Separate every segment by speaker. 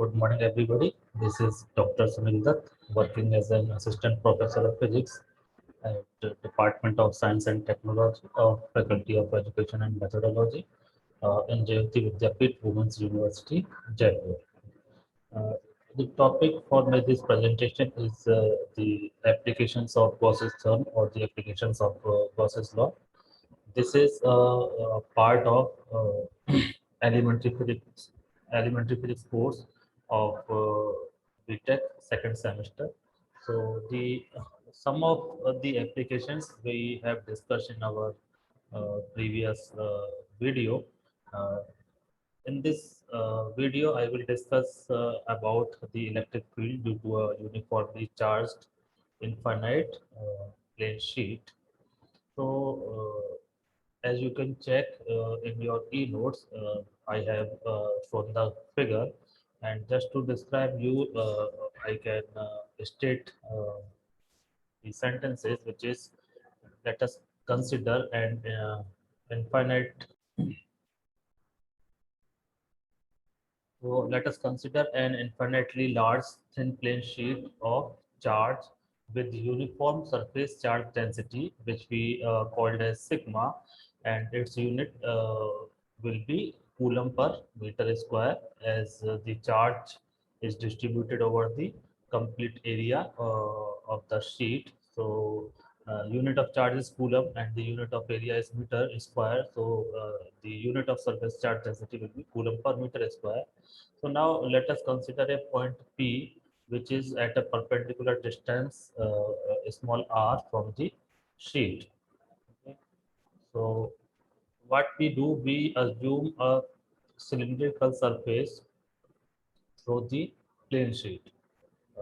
Speaker 1: Good morning, everybody. This is Dr. Sunil Dutt, working as an assistant professor of physics at the Department of Science and Technology of Faculty of Education and Methodology in Jayati Vidyapith Women's University, Jaipur. Uh, the topic for this presentation is the applications of Gauss's theorem or the applications of Gauss's law. This is a part of elementary physics, elementary physics course of BTech second semester. So the some of the applications we have discussed in our previous video. Uh, in this video, I will discuss about the electric field due to a uniformly charged infinite plane sheet. So, as you can check in your e-notes, I have shown the figure, and just to describe you, I can state the sentences, which is let us consider an infinite. So let us consider an infinitely large thin plane sheet of charge with uniform surface charge density, which we called as sigma, and its unit will be coulomb per meter square, as the charge is distributed over the complete area of the sheet. So unit of charge is coulomb and the unit of area is meter square. So the unit of surface charge density will be coulomb per meter square. So now let us consider a point P, which is at a perpendicular distance, small r from the sheet. Okay. So what we do, we assume a cylindrical surface through the plane sheet,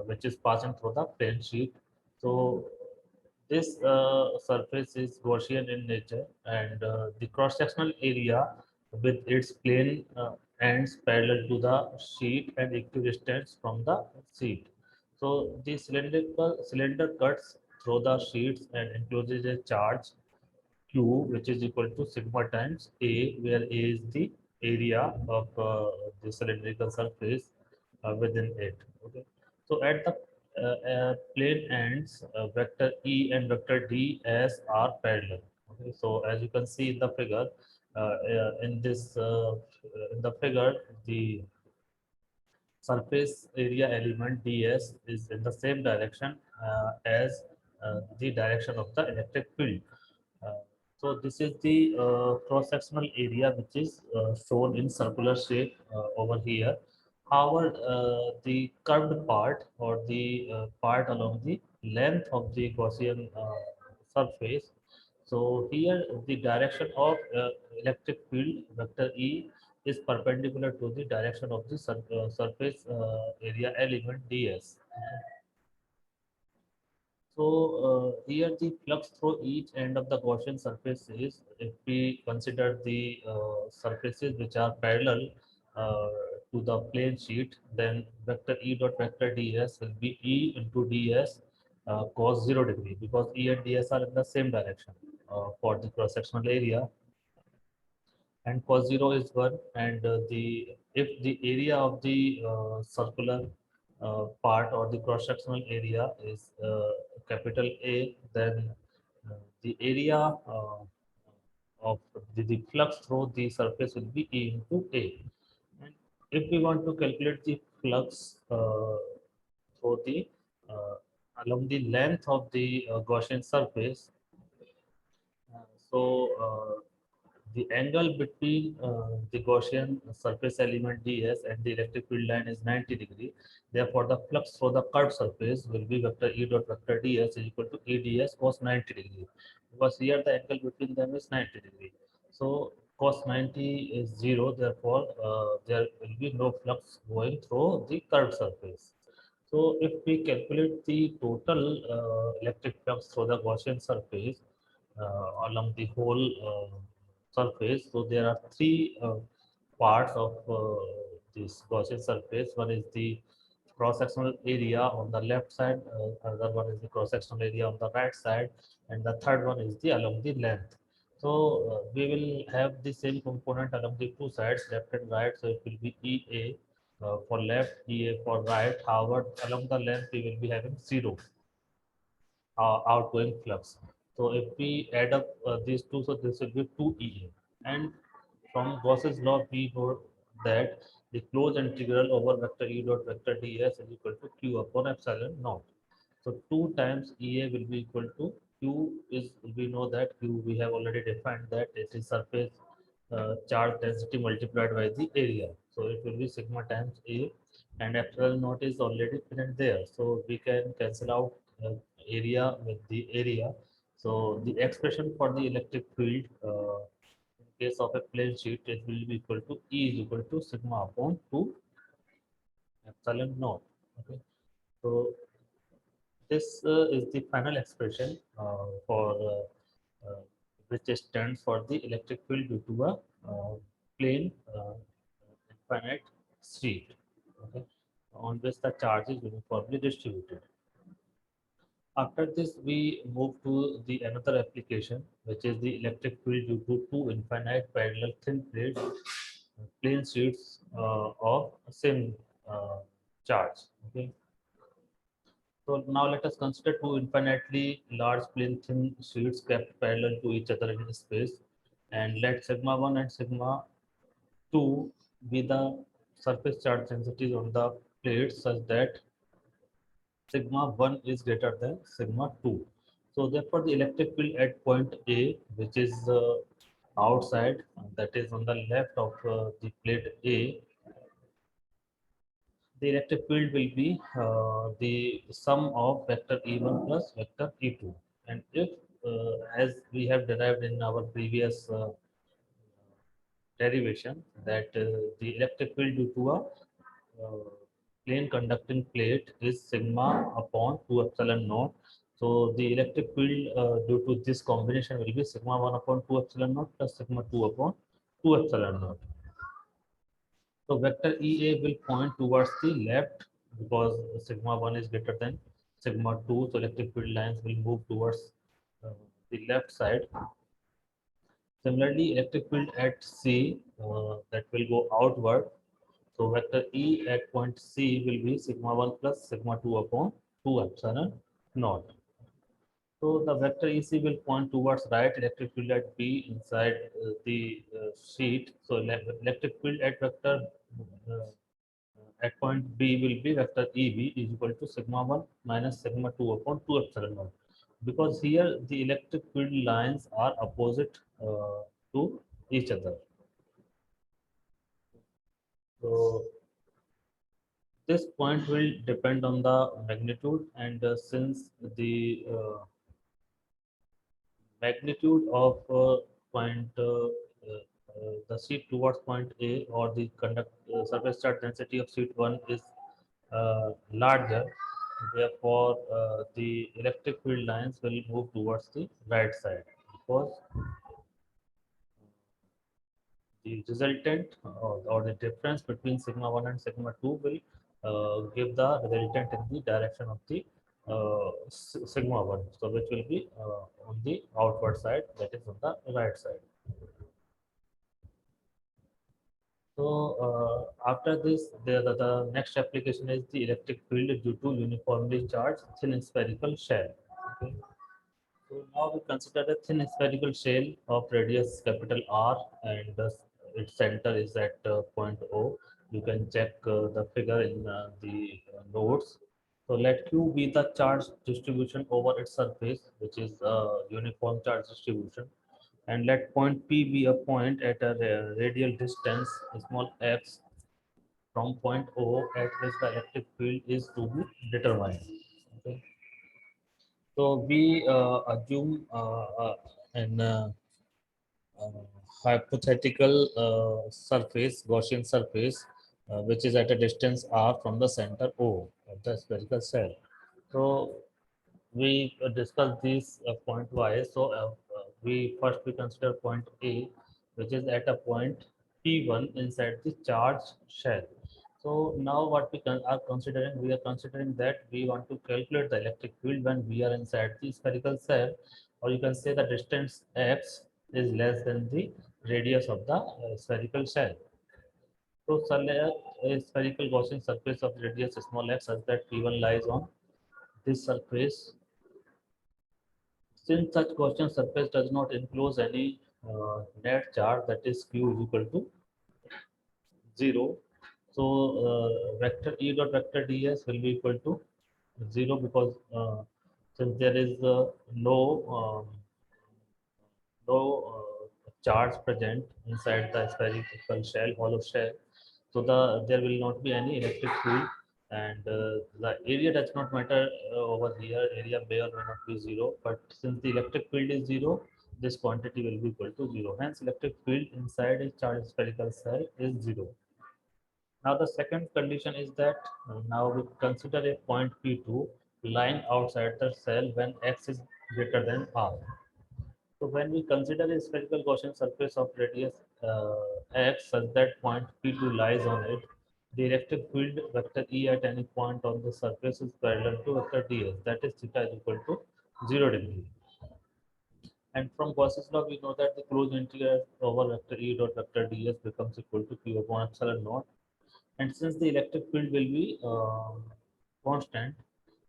Speaker 1: which is passing through the plane sheet. So this surface is Gaussian in nature, and the cross-sectional area with its plane ends parallel to the sheet and equidistant from the sheet. So the cylindrical cylinder cuts through the sheets and encloses a charge Q, which is equal to sigma times A, where A is the area of the cylindrical surface within it. Okay. So at the plane ends, vector E and vector ds are parallel. Okay. So as you can see in the figure, in the figure, the surface area element ds is in the same direction as the direction of the electric field. Uh, so this is the cross-sectional area, which is shown in circular shape over here. However, the curved part or the part along the length of the Gaussian surface. So here the direction of electric field vector E is perpendicular to the direction of the surface area element ds. So here the flux through each end of the Gaussian surface is, if we consider the surfaces which are parallel uh, to the plane sheet, then vector E dot vector ds will be E into ds cos 0 degree, because E and ds are in the same direction for the cross-sectional area, and cos 0 is 1, and the if the area of the circular part or the cross sectional area is capital A, then the area of the flux through the surface will be E into A. And if we want to calculate the flux through the uh, along the length of the Gaussian surface, so the angle between the Gaussian surface element ds and the electric field line is 90 degree. Therefore, the flux through the curved surface will be vector E dot vector ds is equal to E ds cos 90 degree, because here the angle between them is 90 degree. So cos 90 is 0. Therefore, there will be no flux going through the curved surface. So if we calculate the total electric flux through the Gaussian surface along the whole surface, so there are three parts of this Gaussian surface. One is the cross-sectional area on the left side, another one is the cross-sectional area on the right side, and the third one is the along the length. So we will have the same component along the two sides, left and right, so it will be EA. for left, EA for right. However, along the length we will be having 0 outgoing flux. So if we add up these two, so this will be 2 EA. And from Gauss's law, we know that the closed integral over vector E dot vector ds is equal to Q upon epsilon naught. So 2 times EA will be equal to Q is, we know that Q, we have already defined that it is surface charge density multiplied by the area. So it will be sigma times A, and epsilon naught is already present there. So we can cancel out area with the area. So the expression for the electric field in case of a plane sheet, it will be equal to E is equal to sigma upon 2 epsilon naught. Okay. So this is the final expression for which stands for the electric field due to a plane infinite sheet, okay, on which the charge is uniformly distributed. After this, we move to the another application, which is the electric field due to two infinite parallel thin plates, plane sheets of same charge. Okay. So now let us consider two infinitely large plane thin sheets kept parallel to each other in space, and let sigma 1 and sigma 2 be the surface charge densities on the plates such that sigma 1 is greater than sigma 2. So therefore the electric field at point A, which is outside, that is on the left of the plate A, the electric field will be the sum of vector E1 plus vector E2. And if, as we have derived in our previous derivation, that the electric field due to a plane conducting plate is sigma upon 2 epsilon naught. So the electric field due to this combination will be sigma 1 upon 2 epsilon naught plus sigma 2 upon 2 epsilon naught. So vector EA will point towards the left because sigma 1 is greater than sigma 2. So electric field lines will move towards the left side. Similarly, electric field at C that will go outward. So vector E at point C will be sigma 1 plus sigma 2 upon 2 epsilon naught. So the vector EC will point towards right, electric field at B inside the sheet. So electric field at vector at point B will be vector EB is equal to sigma 1 minus sigma 2 upon 2 epsilon naught. Because here the electric field lines are opposite to each other. So this point will depend on the magnitude, and since the magnitude of the sheet towards point A or the conduct surface charge density of sheet 1 is larger, therefore the electric field lines will move towards the right side because the resultant or the difference between sigma 1 and sigma 2 will give the resultant in the direction of the sigma 1, so which will be on the outward side, that is on the right side. So after this, the next application is the electric field due to uniformly charged thin spherical shell. Okay. So now we consider a thin spherical shell of radius capital R, and its center is at point O. You can check the figure in the notes. So let Q be the charge distribution over its surface, which is uniform charge distribution, and let point P be a point at a radial distance, small x, from point O at which the electric field is to be determined. Okay. So we assume an uh, hypothetical surface, Gaussian surface, which is at a distance r from the center O of the spherical cell. So we discuss these point y. So we consider point A, which is at a point P1 inside the charge shell. So now what we are considering that we want to calculate the electric field when we are inside the spherical cell, or you can say the distance x is less than the radius of the spherical shell. So select a spherical Gaussian surface of radius small x such that P1 lies on this surface. Since such Gaussian surface does not enclose any net charge, that is q is equal to 0. So vector E dot vector ds will be equal to 0 because since there is no charge present inside the spherical shell, hollow shell. So there will not be any electric field, and the area does not matter over here. Area may or may not be 0, but since the electric field is 0, this quantity will be equal to 0. Hence, electric field inside a charged spherical cell is 0. Now the second condition is that now we consider a point P2 lying outside the cell when x is greater than r. So when we consider a spherical Gaussian surface of radius x such that point P2 lies on it, the electric field vector E at any point on the surface is parallel to vector ds, that is theta is equal to 0 degree. And from Gauss's law, we know that the closed integral over vector E dot vector ds becomes equal to q upon epsilon naught. And since the electric field will be constant,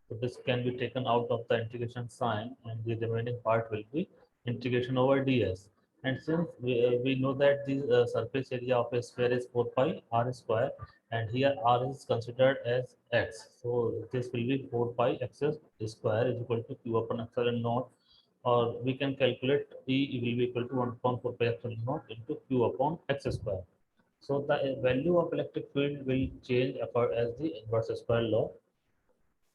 Speaker 1: so this can be taken out of the integration sign, and the remaining part will be integration over ds. And since we know that the surface area of a sphere is 4 pi r square, and here r is considered as x. So this will be 4 pi x square is equal to q upon epsilon naught, or we can calculate E will be equal to 1 upon 4 pi epsilon naught into q upon x square. So the value of electric field will change as the inverse square law,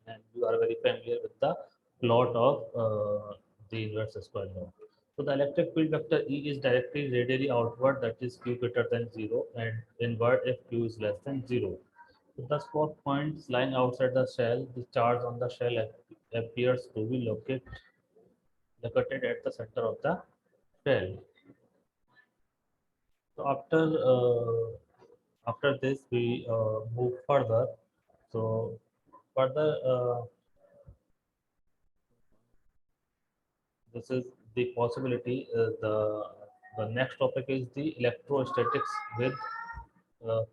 Speaker 1: and you are very familiar with the plot of the inverse square law. So the electric field vector E is directly radially outward, that is q greater than 0, and inward if q is less than 0. So thus for points lying outside the shell, the charge on the shell appears to be located at the center of the shell. So after this we move further. So further, this is the possibility. The next topic is the electrostatics with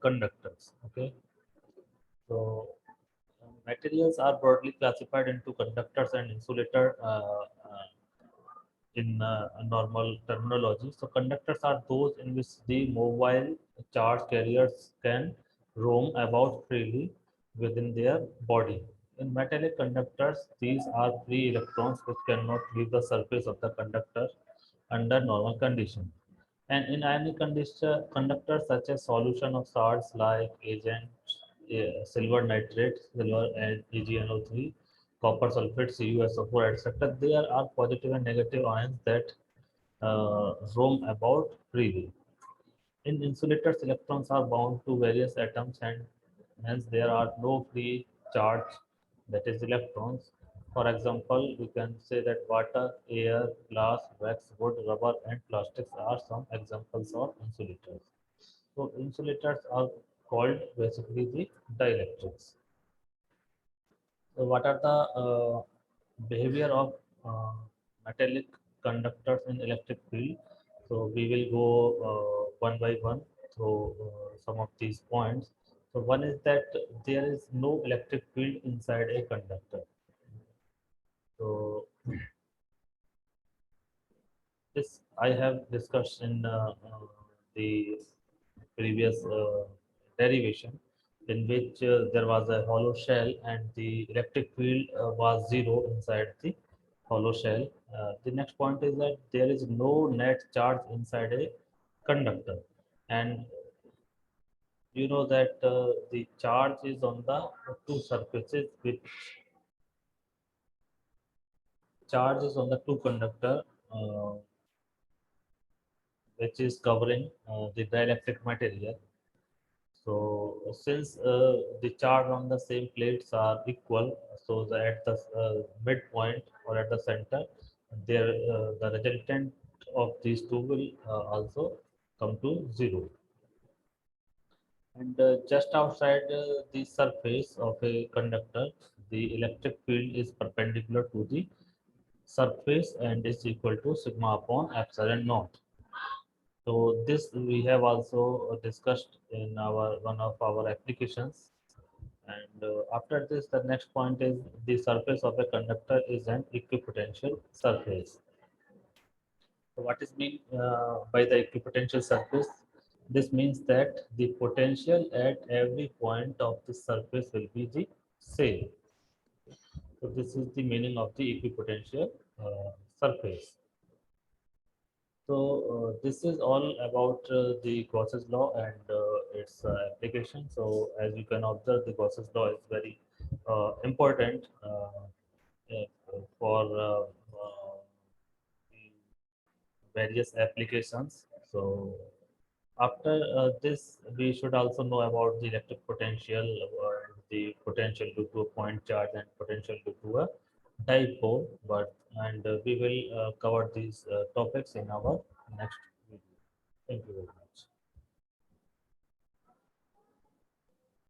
Speaker 1: conductors. Okay, so materials are broadly classified into conductors and insulator in normal terminology. So conductors are those in which the mobile charge carriers can roam about freely within their body. In metallic conductors, these are free electrons which cannot leave the surface of the conductor under normal conditions. And in ionic conductors such as solution of salts like agent, silver nitrate, silver and AgNO3, copper sulfate, CuSO4, etc., there are positive and negative ions that roam about freely. In insulators, electrons are bound to various atoms, and hence there are no free charge, that is electrons. For example, we can say that water, air, glass, wax, wood, rubber, and plastics are some examples of insulators. So insulators are called basically the dielectrics. So what are the behavior of metallic conductors in electric field? So we will go one by one through some of these points. So one is that there is no electric field inside a conductor. So this I have discussed in the previous derivation, in which there was a hollow shell and the electric field was 0 inside the hollow shell. The next point is that there is no net charge inside a conductor, and you know that the charge is on the two surfaces, which charge is on the two conductor, uh, which is covering the dielectric material. So since the charge on the same plates are equal, so at the midpoint or at the center, the resultant of these two will also come to 0. And just outside the surface of a conductor, the electric field is perpendicular to the surface and is equal to sigma upon epsilon naught. So this we have also discussed in our one of our applications. And after this, the next point is the surface of a conductor is an equipotential surface. So what is meant by the equipotential surface? This means that the potential at every point of the surface will be the same. So this is the meaning of the equipotential surface. So this is all about the Gauss's law and its application. So as you can observe, the Gauss's law is very important for the various applications. So after this, we should also know about the electric potential, the potential due to a point charge and potential due to a dipole. But and we will cover these topics in our next video. Thank you very much.